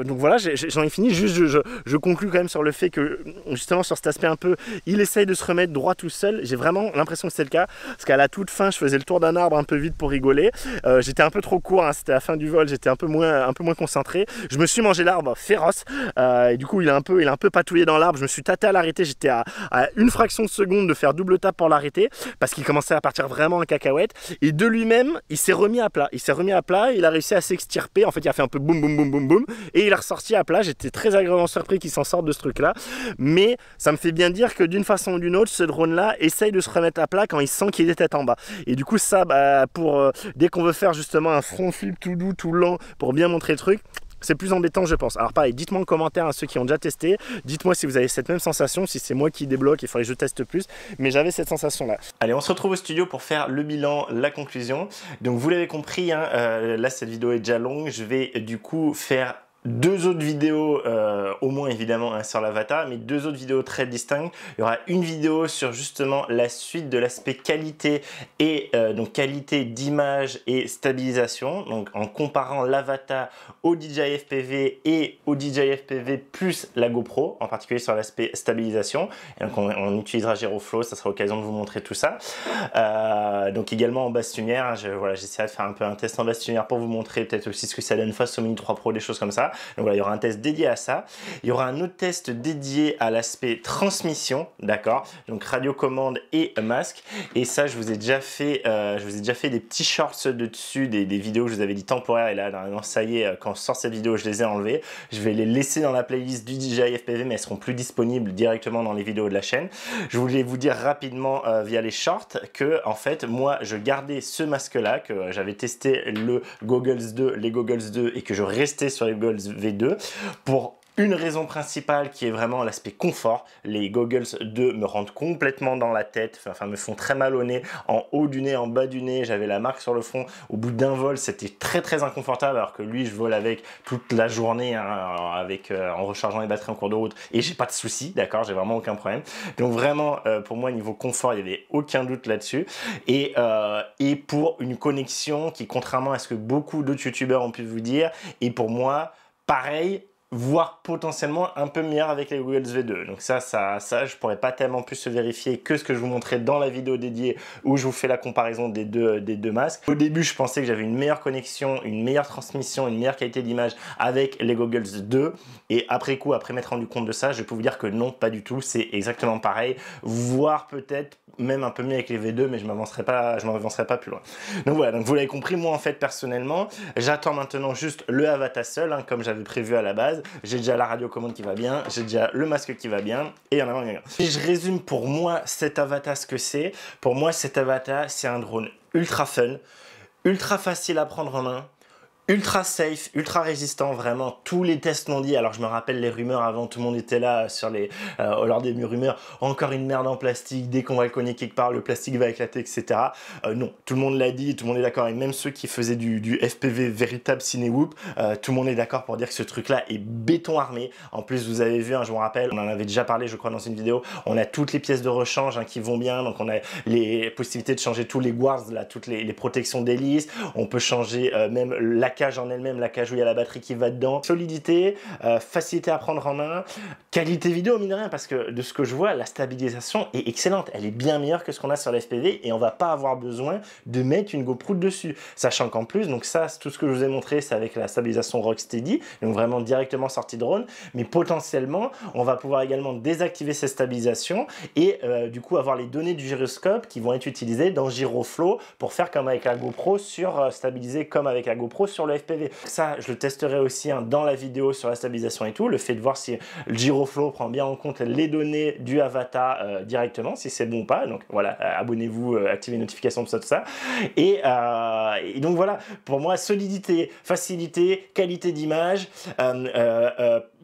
donc voilà, j'en ai fini. Juste, je conclue quand même sur le fait que justement sur cet aspect un peu, il essaye de se remettre droit tout seul. J'ai vraiment l'impression que c'est le cas, parce qu'à la toute fin, je faisais le tour d'un arbre un peu vite pour rigoler. J'étais un peu trop court, hein, c'était la fin du vol, j'étais un peu moins concentré. Je me suis mangé l'arbre féroce. Et du coup, il a un peu patouillé dans l'arbre. Je me suis tâté à l'arrêter. J'étais à une fraction de seconde de faire double tap pour l'arrêter, parce qu'il commençait à partir vraiment en cacahuète. Et de lui-même, il s'est remis à plat. Il a réussi à s'extirper. En fait, il a fait un peu boum boum boum boum boum et il est ressorti à plat. J'étais très agréablement surpris qu'il s'en sorte de ce truc-là. Mais ça me fait bien dire que d'une façon ou d'une autre, ce drone-là essaye de se remettre à plat quand il sent qu'il est tête en bas. Et du coup, ça, dès qu'on veut faire justement un front flip tout doux, tout lent, pour bien montrer le truc, c'est plus embêtant, je pense. Alors pareil, dites-moi en commentaire à ceux qui ont déjà testé, dites-moi si vous avez cette même sensation, si c'est moi qui débloque, il faudrait que je teste plus, mais j'avais cette sensation là. Allez, on se retrouve au studio pour faire le bilan, la conclusion. Donc vous l'avez compris, hein, là cette vidéo est déjà longue, je vais du coup faire 2 autres vidéos, au moins évidemment un sur l'Avata, mais 2 autres vidéos très distinctes. Il y aura une vidéo sur justement la suite de l'aspect qualité et donc qualité d'image et stabilisation, donc en comparant l'Avata au DJI FPV et au DJI FPV plus la GoPro, en particulier sur l'aspect stabilisation. Et donc on utilisera Gyroflow, ça sera l'occasion de vous montrer tout ça. Donc également en basse tunière, hein, j'essaierai de faire un peu un test en basse tunière pour vous montrer peut-être aussi ce que ça donne face au Mini 3 Pro, des choses comme ça. Donc voilà, il y aura un test dédié à ça. Il y aura un autre test dédié à l'aspect transmission, d'accord? Donc radiocommande et masque. Et ça, je vous ai déjà fait des petits shorts dessus, des vidéos que je vous avais dit temporaires. Et là, non, ça y est, quand je sors cette vidéo, je les ai enlevées. Je vais les laisser dans la playlist du DJI FPV, mais elles seront plus disponibles directement dans les vidéos de la chaîne. Je voulais vous dire rapidement via les shorts que, en fait, moi, je gardais ce masque-là, que j'avais testé les Goggles 2, et que je restais sur les Goggles V2 pour une raison principale qui est vraiment l'aspect confort. Les Goggles 2 me rentrent complètement dans la tête, enfin me font très mal au nez, en haut du nez, en bas du nez, j'avais la marque sur le front. Au bout d'un vol, c'était très inconfortable, alors que lui, je vole avec toute la journée, hein, en rechargeant les batteries en cours de route, et j'ai pas de soucis, d'accord, j'ai vraiment aucun problème. Donc vraiment, pour moi, niveau confort, il n'y avait aucun doute là-dessus. Et pour une connexion qui, contrairement à ce que beaucoup d'autres youtubeurs ont pu vous dire, et pour moi, pareil, voire potentiellement un peu meilleur avec les Goggles V2. Donc ça, je pourrais pas tellement plus se vérifier que ce que je vous montrais dans la vidéo dédiée où je vous fais la comparaison des deux masques. Au début, je pensais que j'avais une meilleure connexion, une meilleure transmission, une meilleure qualité d'image avec les Goggles 2. Et après coup, après m'être rendu compte de ça, je peux vous dire que non, pas du tout. C'est exactement pareil, voire peut-être même un peu mieux avec les V2, mais je m'avancerai pas plus loin. Donc voilà, donc vous l'avez compris, moi en fait personnellement, j'attends maintenant juste le Avata seul, hein, comme j'avais prévu à la base. J'ai déjà la radiocommande qui va bien, j'ai déjà le masque qui va bien, et en avant rien. Si je résume pour moi cet Avata ce que c'est, pour moi cet Avata c'est un drone ultra fun, ultra facile à prendre en main, ultra safe, ultra résistant, vraiment, tous les tests l'ont dit. Alors je me rappelle les rumeurs avant, tout le monde était là sur lors des rumeurs, encore une merde en plastique, dès qu'on va le cogner quelque part, le plastique va éclater, etc. Non, tout le monde l'a dit, tout le monde est d'accord, et même ceux qui faisaient du FPV véritable ciné-whoop, tout le monde est d'accord pour dire que ce truc-là est béton armé. En plus, vous avez vu, hein, je vous rappelle, on en avait déjà parlé, je crois, dans une vidéo, on a toutes les pièces de rechange, hein, qui vont bien, donc on a les possibilités de changer tous les guards, là, toutes les protections d'hélice, on peut changer même la cage en elle-même, la cage où il y a la batterie qui va dedans, solidité, facilité à prendre en main, qualité vidéo mine de rien, parce que de ce que je vois, la stabilisation est excellente, elle est bien meilleure que ce qu'on a sur l'FPV et on va pas avoir besoin de mettre une GoPro dessus, sachant qu'en plus, donc ça, tout ce que je vous ai montré, c'est avec la stabilisation Rocksteady, donc vraiment directement sortie drone, mais potentiellement, on va pouvoir également désactiver ces stabilisations et du coup avoir les données du gyroscope qui vont être utilisées dans Gyroflow pour faire comme avec la GoPro stabiliser comme avec la GoPro sur le FPV. Ça, je le testerai aussi dans la vidéo sur la stabilisation et tout, le fait de voir si le Gyroflow prend bien en compte les données du Avata directement, si c'est bon ou pas. Donc voilà, abonnez-vous, activez les notifications, tout ça. Et donc voilà, pour moi, solidité, facilité, qualité d'image,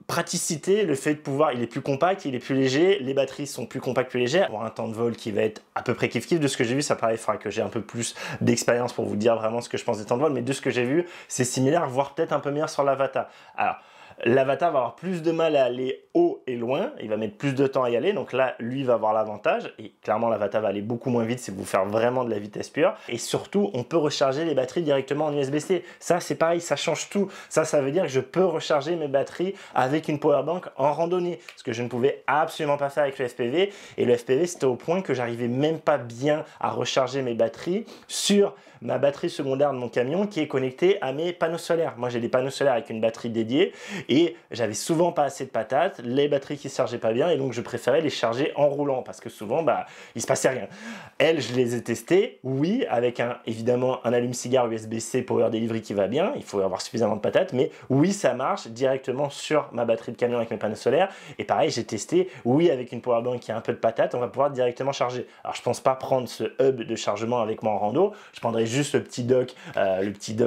praticité, le fait de pouvoir, il est plus compact, il est plus léger, les batteries sont plus compactes, plus légères, pour un temps de vol qui va être à peu près kiff-kiff. De ce que j'ai vu, ça paraît, il faudra que j'ai un peu plus d'expérience pour vous dire vraiment ce que je pense des temps de vol, mais de ce que j'ai vu, c'est similaire, voire peut-être un peu meilleur sur l'Avata. Alors, l'Avata va avoir plus de mal à aller haut et loin, il va mettre plus de temps à y aller, donc là, lui va avoir l'avantage, et clairement l'Avata va aller beaucoup moins vite si vous faire vraiment de la vitesse pure, et surtout, on peut recharger les batteries directement en USB-C. Ça, c'est pareil, ça change tout. Ça veut dire que je peux recharger mes batteries avec une powerbank en randonnée, ce que je ne pouvais absolument pas faire avec le FPV, et le FPV, c'était au point que j'arrivais même pas bien à recharger mes batteries sur ma batterie secondaire de mon camion qui est connectée à mes panneaux solaires. Moi, j'ai des panneaux solaires avec une batterie dédiée et j'avais souvent pas assez de patates, les batteries qui se chargeaient pas bien et donc je préférais les charger en roulant parce que souvent, il se passait rien. Elles, je les ai testées, oui, avec évidemment un allume-cigare USB-C Power Delivery qui va bien, il faut avoir suffisamment de patates, mais oui, ça marche directement sur ma batterie de camion avec mes panneaux solaires. Et pareil, j'ai testé, oui, avec une powerbank qui a un peu de patates, on va pouvoir directement charger. Alors, je pense pas prendre ce hub de chargement avec moi en rando, je prendrai juste le petit dock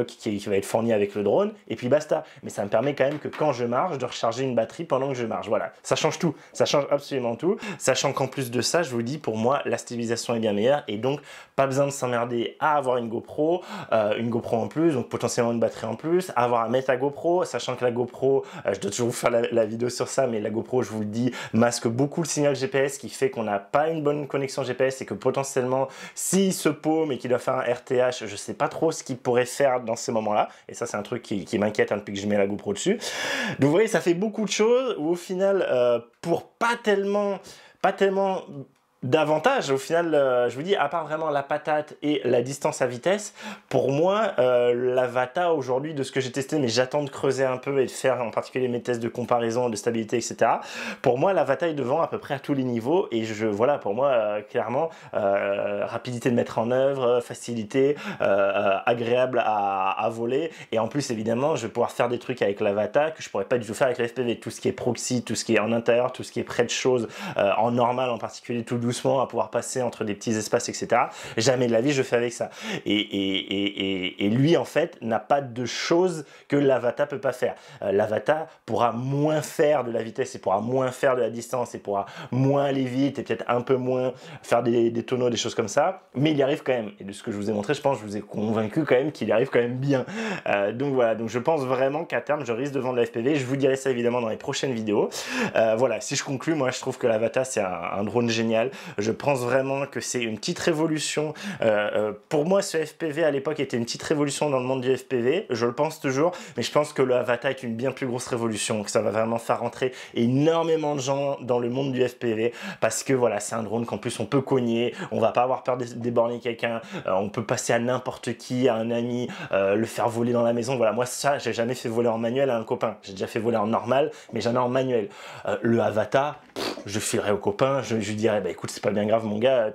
qui va être fourni avec le drone, et puis basta. Mais ça me permet quand même que quand je marche, de recharger une batterie pendant que je marche. Voilà, ça change tout, ça change absolument tout. Sachant qu'en plus de ça, je vous dis, pour moi, la stabilisation est bien meilleure, et donc pas besoin de s'emmerder à avoir une GoPro en plus, donc potentiellement une batterie en plus, avoir à mettre la GoPro, sachant que la GoPro, je dois toujours vous faire la vidéo sur ça, mais la GoPro, je vous le dis, masque beaucoup le signal GPS, qui fait qu'on n'a pas une bonne connexion GPS, et que potentiellement, s'il se paume et qu'il doit faire un RTH, je sais pas trop ce qu'il pourrait faire dans ces moments-là, et ça c'est un truc qui m'inquiète depuis que je mets la GoPro dessus. Donc vous voyez, ça fait beaucoup de choses où au final, pour pas tellement d'avantages, au final, je vous dis, à part vraiment la patate et la distance à vitesse, pour moi, l'Avata aujourd'hui, de ce que j'ai testé, mais j'attends de creuser un peu et de faire en particulier mes tests de comparaison, de stabilité, etc. Pour moi, l'Avata est devant à peu près à tous les niveaux, et voilà, pour moi, clairement, rapidité de mettre en œuvre, facilité, agréable à voler, et en plus, évidemment, je vais pouvoir faire des trucs avec l'Avata que je pourrais pas du tout faire avec la FPV, tout ce qui est proxy, tout ce qui est en intérieur, tout ce qui est près de choses, en normal en particulier, tout doucement, à pouvoir passer entre des petits espaces, etc. Jamais de la vie je fais avec ça. Et lui, en fait, n'a pas de choses que l'Avata peut pas faire. L'Avata pourra moins faire de la vitesse, et pourra moins faire de la distance, et pourra moins aller vite, et peut-être un peu moins faire des tonneaux, des choses comme ça, mais il y arrive quand même. Et de ce que je vous ai montré, je pense que je vous ai convaincu quand même qu'il y arrive quand même bien. Donc voilà, donc je pense vraiment qu'à terme, je risque de vendre la FPV. Je vous dirai ça évidemment dans les prochaines vidéos. Voilà, si je conclue, moi je trouve que l'Avata, c'est un drone génial. Je pense vraiment que c'est une petite révolution. Pour moi, ce FPV à l'époque était une petite révolution dans le monde du FPV. Je le pense toujours, mais je pense que le Avata est une bien plus grosse révolution, que ça va vraiment faire rentrer énormément de gens dans le monde du FPV, parce que voilà, c'est un drone qu'en plus on peut cogner, on va pas avoir peur de déborner quelqu'un, on peut passer à n'importe qui, à un ami, le faire voler dans la maison. Voilà, moi ça, j'ai jamais fait voler en manuel à un copain. J'ai déjà fait voler en normal, mais jamais en manuel. Le Avata, je filerai au copain, je lui dirais, bah écoute, c'est pas bien grave mon gars,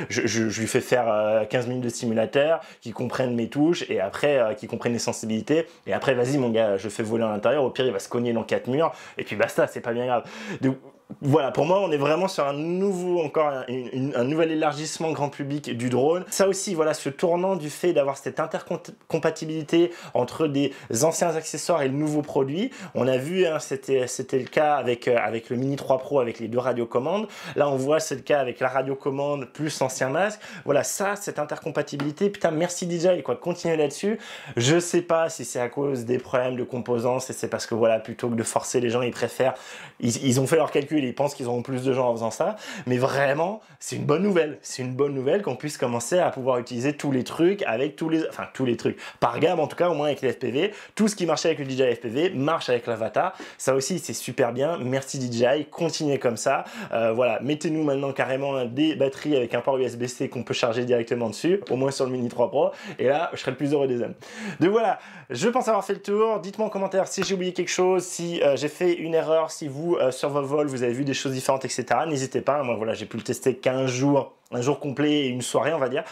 je lui fais faire 15 minutes de simulateur, qui comprennent mes touches, et après, qui comprennent les sensibilités, et après, vas-y mon gars, je fais voler à l'intérieur, au pire, il va se cogner dans 4 murs, et puis basta, c'est pas bien grave. Donc, voilà, pour moi, on est vraiment sur un nouvel élargissement grand public du drone. Ça aussi, voilà, ce tournant du fait d'avoir cette intercompatibilité entre des anciens accessoires et le nouveau produit. On a vu, hein, c'était le cas avec le Mini 3 Pro, avec les deux radiocommandes. Là, on voit, c'est le cas avec la radiocommande plus l'ancien masque. Voilà, ça, cette intercompatibilité, putain, merci DJI, quoi, continuez là-dessus. Je sais pas si c'est à cause des problèmes de composants, c'est parce que, voilà, plutôt que de forcer les gens, ils préfèrent, ils ont fait leur calcul, et ils pensent qu'ils auront plus de gens en faisant ça. Mais vraiment, c'est une bonne nouvelle. C'est une bonne nouvelle qu'on puisse commencer à pouvoir utiliser tous les trucs avec tous les trucs. Par gamme, en tout cas, au moins avec les FPV. Tout ce qui marchait avec le DJI FPV marche avec l'Avata. Ça aussi, c'est super bien. Merci DJI. Continuez comme ça. Voilà, mettez-nous maintenant carrément des batteries avec un port USB-C qu'on peut charger directement dessus, au moins sur le Mini 3 Pro. Et là, je serai le plus heureux des hommes. Donc voilà, je pense avoir fait le tour. Dites-moi en commentaire si j'ai oublié quelque chose, si j'ai fait une erreur, si vous, sur vos vols, vous avez vu des choses différentes, etc. N'hésitez pas. Moi, voilà, j'ai pu le tester qu'un jour. Un jour complet et une soirée, on va dire.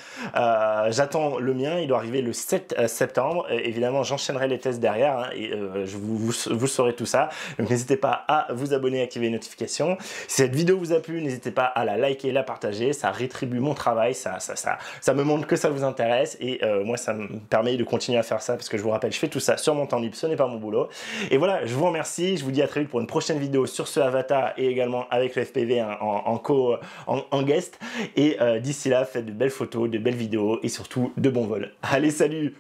J'attends le mien, il doit arriver le 7 septembre. Évidemment, j'enchaînerai les tests derrière hein, et vous saurez tout ça. Donc, n'hésitez pas à vous abonner, à activer les notifications. Si cette vidéo vous a plu, n'hésitez pas à la liker, la partager. Ça rétribue mon travail, ça me montre que ça vous intéresse et moi, ça me permet de continuer à faire ça parce que je vous rappelle, je fais tout ça sur mon temps libre, ce n'est pas mon boulot. Et voilà, je vous remercie. Je vous dis à très vite pour une prochaine vidéo sur ce Avata et également avec le FPV hein, en guest. Et d'ici là, faites de belles photos, de belles vidéos et surtout de bons vols. Allez, salut!